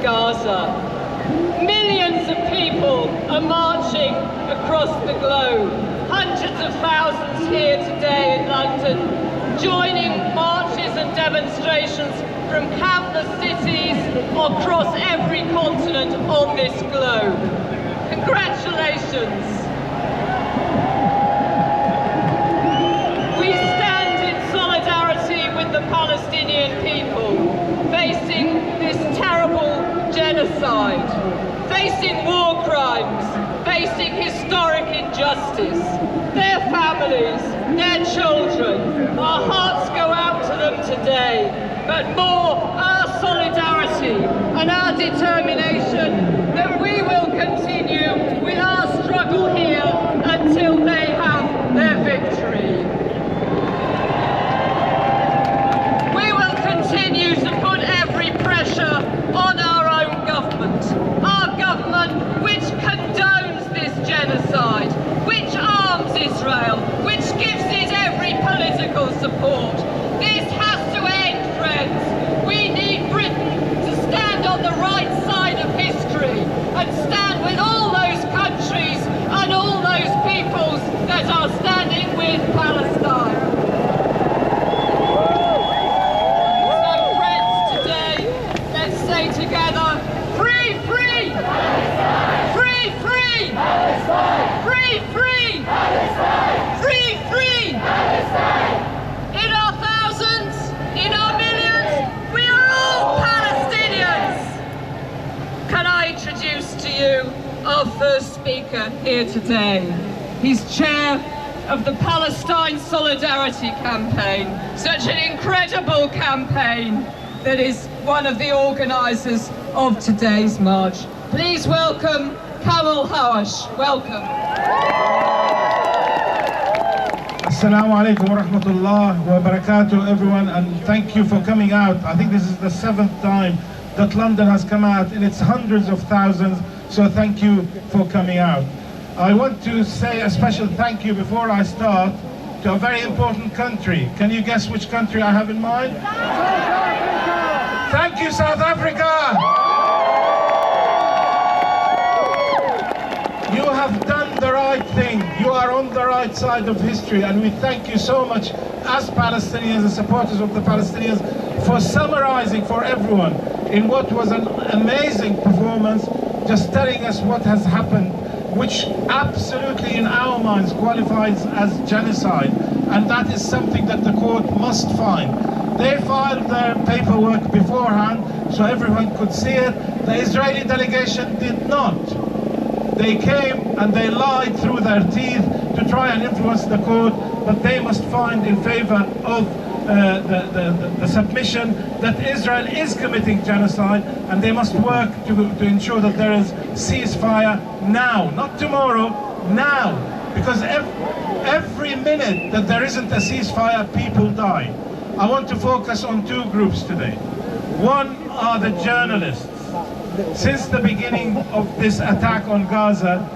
Gaza. Millions of people are marching across the globe. Hundreds of thousands here today in London, joining marches and demonstrations from countless cities across every continent on this globe. Congratulations. We stand in solidarity with the Palestinian people, facing this terrible genocide, facing war crimes, facing historic injustice. Their families, their children, our hearts go out to them today, but more our solidarity and our determination that we will continue with our struggle here until they have their victory. We will continue to put every pressure on our own government, our government which condones this genocide, which arms Israel, which gives it every political support. This has to end, friends. We need Britain to stand on the right side of history and stand with all those countries and all those peoples that are standing with Palestine. So friends, today, let's say together, free, free! Palestine! Free, free! Palestine! Free, free! Palestine! Free, free! Palestine! In our thousands, in our millions, we are all Palestinians! Can I introduce to you our first speaker here today? He's chair of the Palestine Solidarity Campaign, such an incredible campaign that is one of the organisers of today's march. Please welcome Kamal Hawash. Welcome. Assalamu alaikum wa rahmatullah wa barakatuh, everyone, and thank you for coming out. I think this is the 7th time that London has come out, and it's hundreds of thousands, so thank you for coming out. I want to say a special thank you before I start to a very important country. Can you guess which country I have in mind? Thank you, South Africa! You have done the right thing. You are on the right side of history, and we thank you so much as Palestinians and supporters of the Palestinians for summarizing for everyone in what was an amazing performance, just telling us what has happened, which absolutely in our minds qualifies as genocide, and that is something that the court must find. They filed their paperwork beforehand so everyone could see it. The Israeli delegation did not. They came and they lied through their teeth to try and influence the court, but they must find in favor of the submission that Israel is committing genocide, and they must work to ensure that there is ceasefire now, not tomorrow, now, because every minute that there isn't a ceasefire, people die. I want to focus on two groups today. One are the journalists. Since the beginning of this attack on Gaza,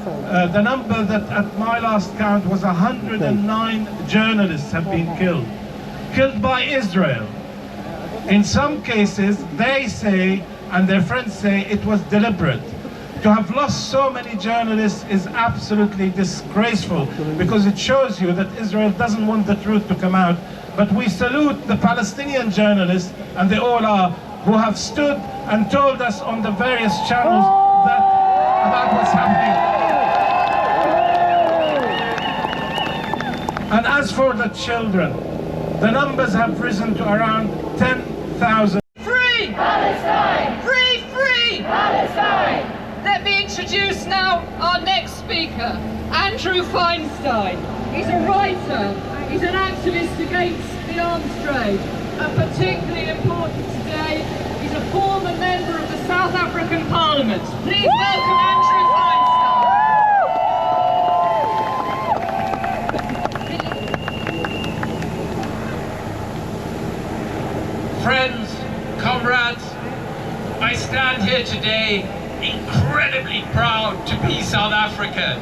the number that at my last count was 109 journalists have been killed by Israel. In some cases, they say, and their friends say, it was deliberate. To have lost so many journalists is absolutely disgraceful, because it shows you that Israel doesn't want the truth to come out. But we salute the Palestinian journalists, and they all are, who have stood and told us on the various channels about what's happening. And as for the children, the numbers have risen to around 10,000. Free Palestine! Free, free Palestine! Let me introduce now our next speaker, Andrew Feinstein. He's a writer, he's an activist against the arms trade, and particularly important today, he's a former member of the South African Parliament. Please welcome Andrew Feinstein. Friends, comrades, I stand here today incredibly proud to be South African.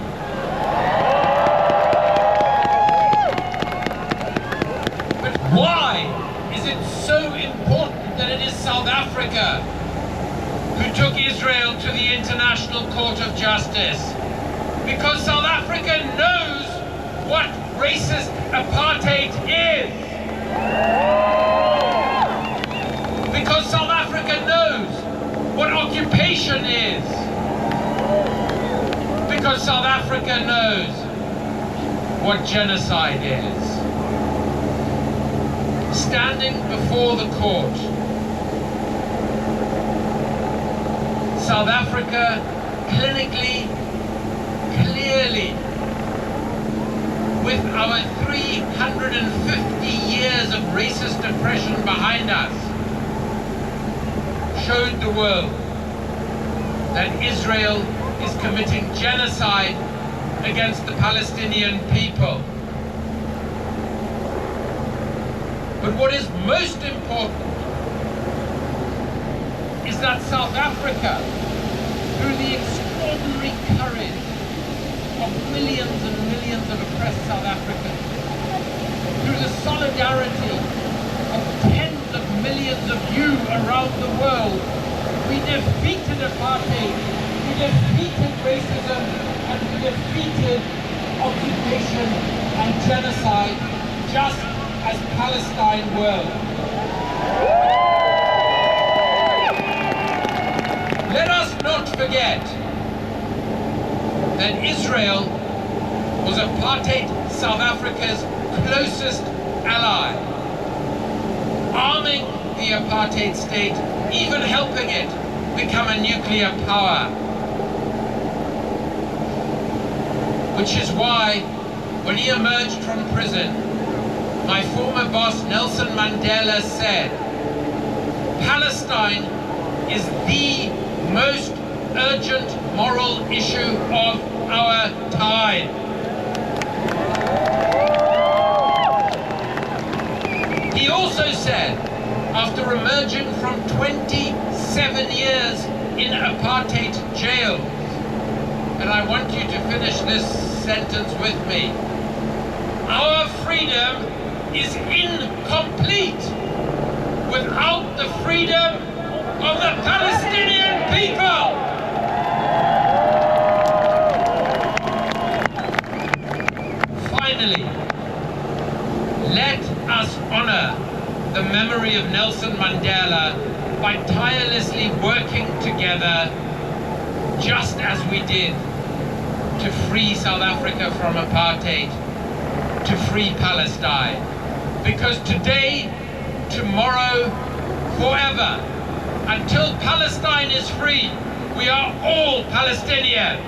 But why is it so important that it is South Africa? who took Israel to the International Court of Justice. Because South Africa knows what racist apartheid is. Because South Africa knows what occupation is. Because South Africa knows what genocide is. Standing before the court, South Africa clinically, clearly, with our 350 years of racist oppression behind us, showed the world that Israel is committing genocide against the Palestinian people. But what is most important is that South Africa, through the extraordinary courage of millions and millions of oppressed South Africans, through the solidarity of tens of millions of you around the world, we defeated apartheid, we defeated racism, and we defeated occupation and genocide, just as Palestine were. Let us not forget that Israel was apartheid South Africa's closest ally, arming the apartheid state, even helping it become a nuclear power. Which is why, when he emerged from prison, my former boss Nelson Mandela said, Palestine is the most urgent moral issue of our time. He also said, after emerging from 27 years in apartheid jails, and I want you to finish this sentence with me, our freedom is incomplete without the freedom of the Palestinian people. Finally, let us honor the memory of Nelson Mandela by tirelessly working together, just as we did to free South Africa from apartheid, to free Palestine. Because today, tomorrow, forever, until Palestine is free, we are all Palestinian.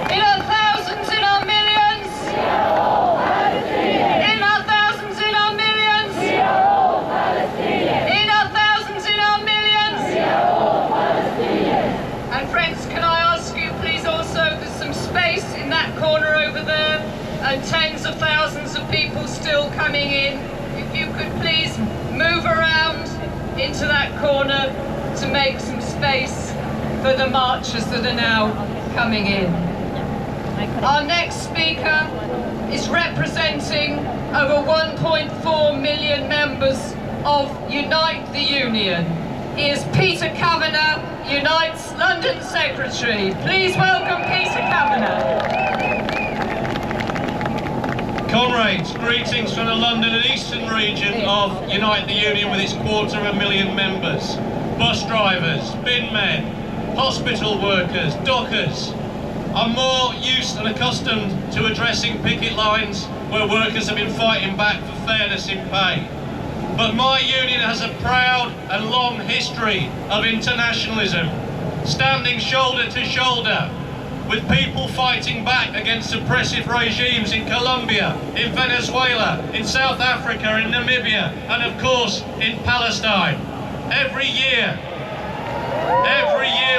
In our thousands, in our millions. We are all Palestinians. In our thousands, in our millions. We are all Palestinians. In our thousands, in our millions. We are all Palestinians. And friends, can I ask you please also, there's some space in that corner over there, and tens of thousands of people still coming in. If you could please move around into that corner to make some space for the marchers that are now coming in. Our next speaker is representing over 1.4 million members of Unite the Union. He is Peter Kavanagh, Unite's London Secretary. Please welcome Peter Kavanagh. Comrades, greetings from the London and Eastern region of Unite the Union with its 250,000 members. Bus drivers, bin men, hospital workers, dockers. I'm more used and accustomed to addressing picket lines where workers have been fighting back for fairness in pay. But my union has a proud and long history of internationalism, standing shoulder to shoulder with people fighting back against oppressive regimes in Colombia, in Venezuela, in South Africa, in Namibia, and of course in Palestine. Every year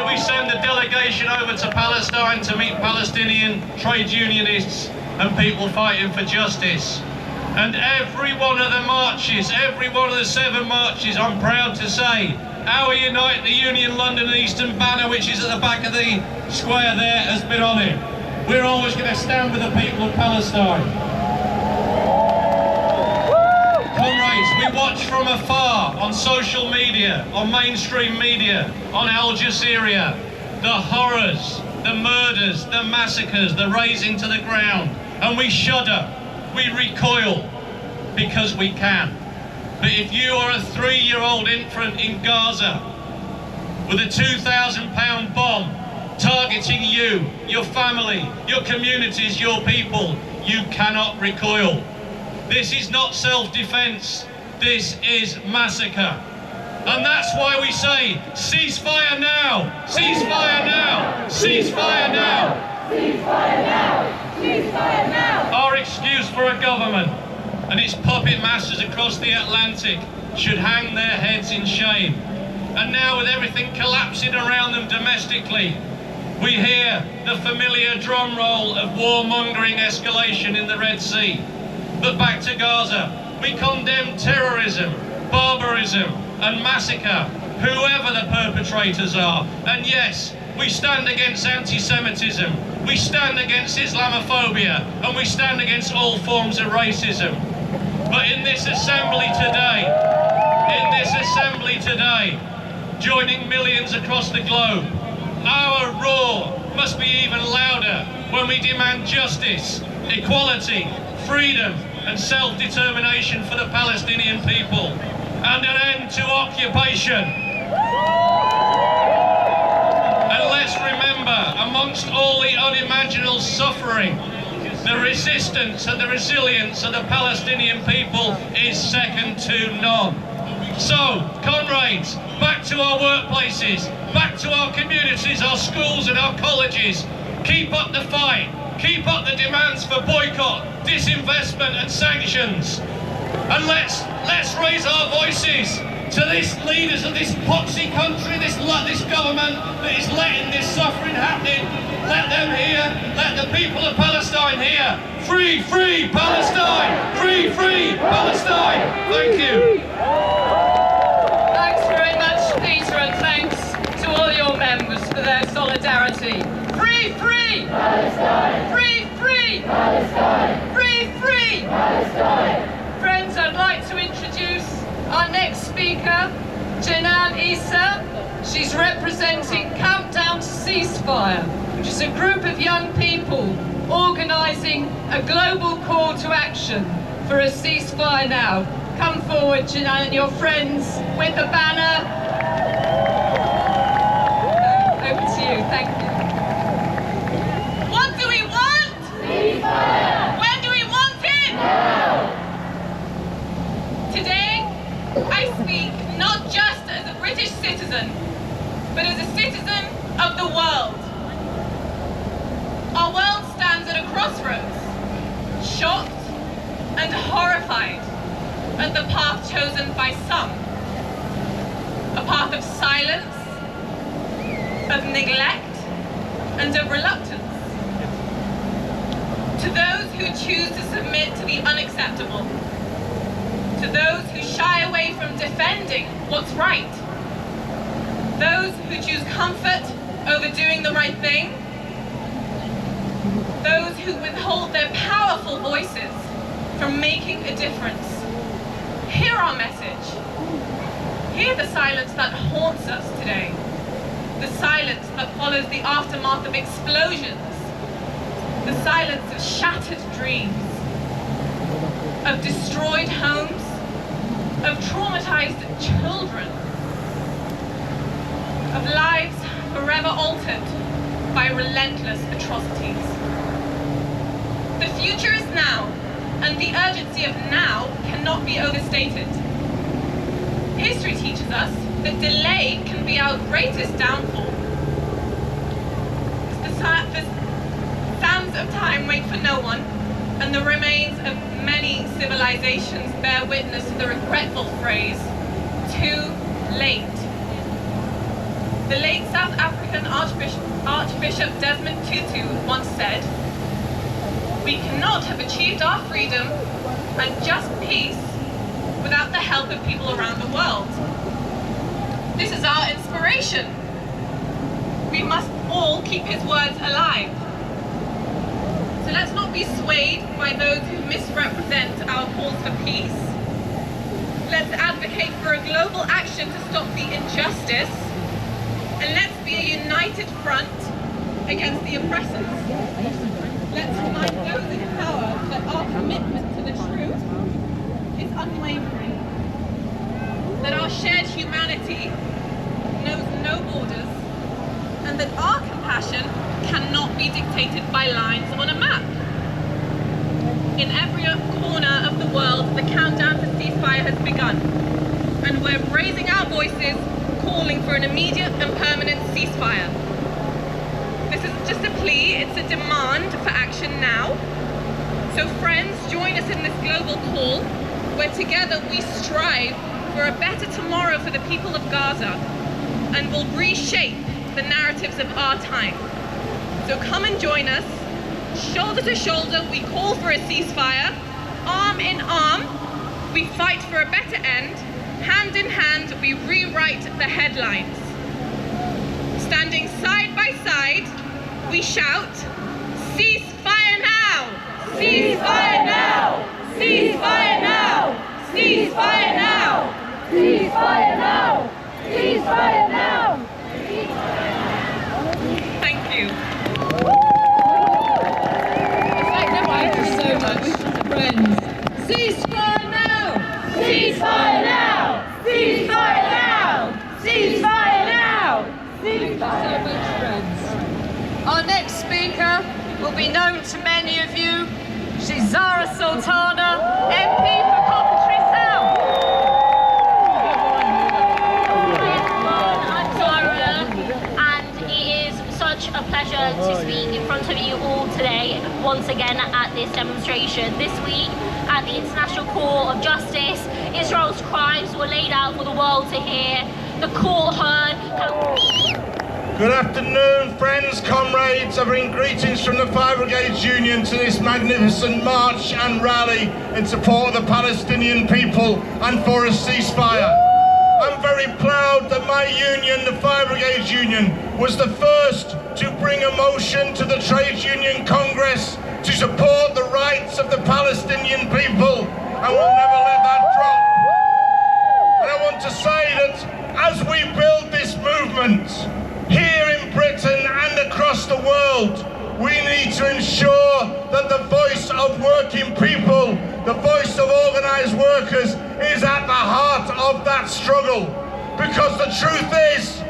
we send a delegation over to Palestine to meet Palestinian trade unionists and people fighting for justice. And every one of the marches, every one of the 7 marches, I'm proud to say, our Unite the Union London and Eastern banner, which is at the back of the square there, has been on it. We're always going to stand with the people of Palestine. Comrades, we watch from afar on social media, on mainstream media, on Al Jazeera, the horrors, the murders, the massacres, the razing to the ground, and we shudder, we recoil, because we can. But if you are a 3-year-old infant in Gaza with a 2,000-pound bomb targeting you, your family, your communities, your people, you cannot recoil. This is not self-defense, this is massacre. And that's why we say, ceasefire now, ceasefire now, ceasefire now. Ceasefire now! Ceasefire now! Our excuse for a government and its puppet masters across the Atlantic should hang their heads in shame. And now, with everything collapsing around them domestically, we hear the familiar drum roll of warmongering escalation in the Red Sea. But back to Gaza, we condemn terrorism, barbarism and massacre, whoever the perpetrators are. And yes, we stand against anti-Semitism, we stand against Islamophobia, and we stand against all forms of racism. But in this assembly today, joining millions across the globe, our roar must be even louder when we demand justice, equality, freedom and self-determination for the Palestinian people, and an end to occupation. And let's remember, amongst all the unimaginable suffering, the resistance and the resilience of the Palestinian people is second to none. So, comrades, back to our workplaces, back to our communities, our schools and our colleges. Keep up the fight, keep up the demands for boycott, disinvestment and sanctions. And let's raise our voices to these leaders of this poxy country, this government that is letting this suffering happening. Let them hear, let the people of Palestine hear. Free, free Palestine! Free, free Palestine! Thank you. Thanks very much, Peter, and thanks to all your members for their solidarity. Free, free Palestine! Free, free Palestine! Free, free Palestine! Friends, I'd like to introduce our next speaker, Jenan Issa. She's representing Countdown to Ceasefire, which is a group of young people organising a global call to action for a ceasefire now. Come forward, Jenan, and your friends with the banner. Over to you, thank you. What do we want? Ceasefire! When do we want it? Now! Today, I speak not just as a British citizen, but as a citizen of the world. Our world stands at a crossroads, shocked and horrified at the path chosen by some. A path of silence, of neglect, and of reluctance. To those who choose to submit to the unacceptable, to those who shy away from defending what's right, those who choose comfort over doing the right thing, those who withhold their powerful voices from making a difference. Hear our message. Hear the silence that haunts us today. The silence that follows the aftermath of explosions. The silence of shattered dreams. Of destroyed homes. Of traumatized children. Of lives forever altered by relentless atrocities. The future is now, and the urgency of now cannot be overstated. History teaches us that delay can be our greatest downfall. The sands of time wait for no one, and the remains of many civilizations bear witness to the regretful phrase, too late. The late South African Archbishop Desmond Tutu once said, "We cannot have achieved our freedom and just peace without the help of people around the world." This is our inspiration. We must all keep his words alive. So let's not be swayed by those who misrepresent our calls for peace. Let's advocate for a global action to stop the injustice. And let's be a united front against the oppressors. Let's remind those in power that our commitment to the truth is unwavering. That our shared humanity knows no borders, and that our compassion cannot be dictated by lines on a map. In every corner of the world, the countdown to ceasefire has begun, and we're raising our voices, calling for an immediate and permanent ceasefire. This isn't just a plea, it's a demand for action now. So friends, join us in this global call, where together we strive for a better tomorrow for the people of Gaza, and will reshape the narratives of our time. So come and join us. Shoulder to shoulder, we call for a ceasefire. Arm in arm, we fight for a better end. Hand in hand, we rewrite the headlines. Standing side by side, we shout, ceasefire now! Ceasefire now! Ceasefire now! Ceasefire now! Ceasefire now! Ceasefire now! Thank you. Thank you so much, friends. Ceasefire now! Ceasefire now! Ceasefire now! Ceasefire now! Thank you so much, friends. Our next speaker will be known to many of you. She's Zara Sultana, MP for Coventry South. I'm Zara, and it is such a pleasure to speak in front of you all today, once again at this demonstration. This week, at the International Court of Justice, Israel's crimes were laid out for the world to hear. The court heard how... Good afternoon, friends, comrades. I bring greetings from the Fire Brigades Union to this magnificent march and rally in support of the Palestinian people and for a ceasefire. I'm very proud that my union, the Fire Brigades Union, was the first to bring a motion to the Trades Union Congress to support the rights of the Palestinian people, and we'll never let that drop. And I want to say that as we build this movement, here in Britain and across the world, we need to ensure that the voice of working people, the voice of organised workers, is at the heart of that struggle. Because the truth is,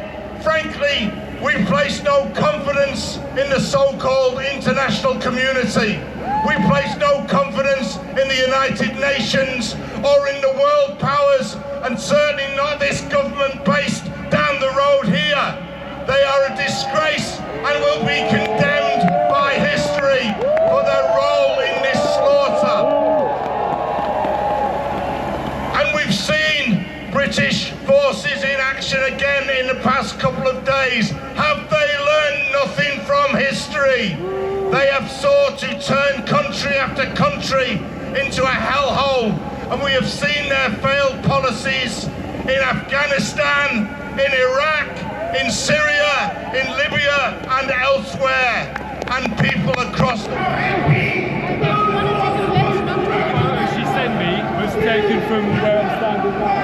frankly, we place no confidence in the so-called international community. We place no confidence in the United Nations or in the world powers, and certainly not this government based down the road here. They are a disgrace and will be condemned by history for their role in this slaughter. And we've seen British forces in action again in the past couple of days. Have they learned nothing from history? They have sought to turn country after country into a hellhole, and we have seen their failed policies in Afghanistan, in Iraq, in Syria, in Libya and elsewhere, and people across the world. She sent me was taken from where I'm standing now.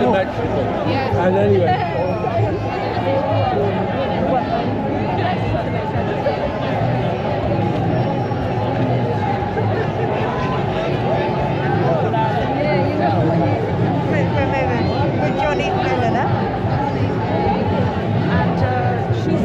symmetrical. And anyway. With Johnny Helena. And she's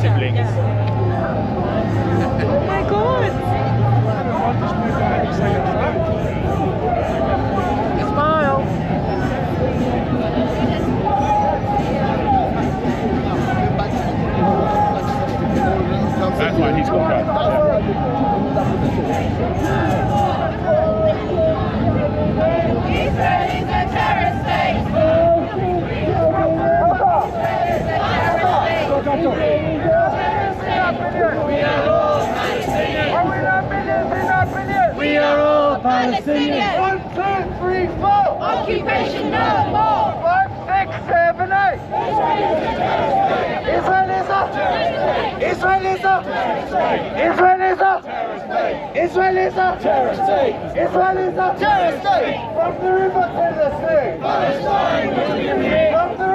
siblings. oh my god! Smile! That's why he's got that. Israel is a terrorist state! We are all Palestinians! We are all Palestinians! 1, 2, 3, 4! Occupation no more! 5, 6, 7, 8! Israel is a terrorist! Israel is a terrorist! Israel is a terrorist! Israel is a terrorist! Israel is a terrorist! From the river to the sea! Palestine will be free! From the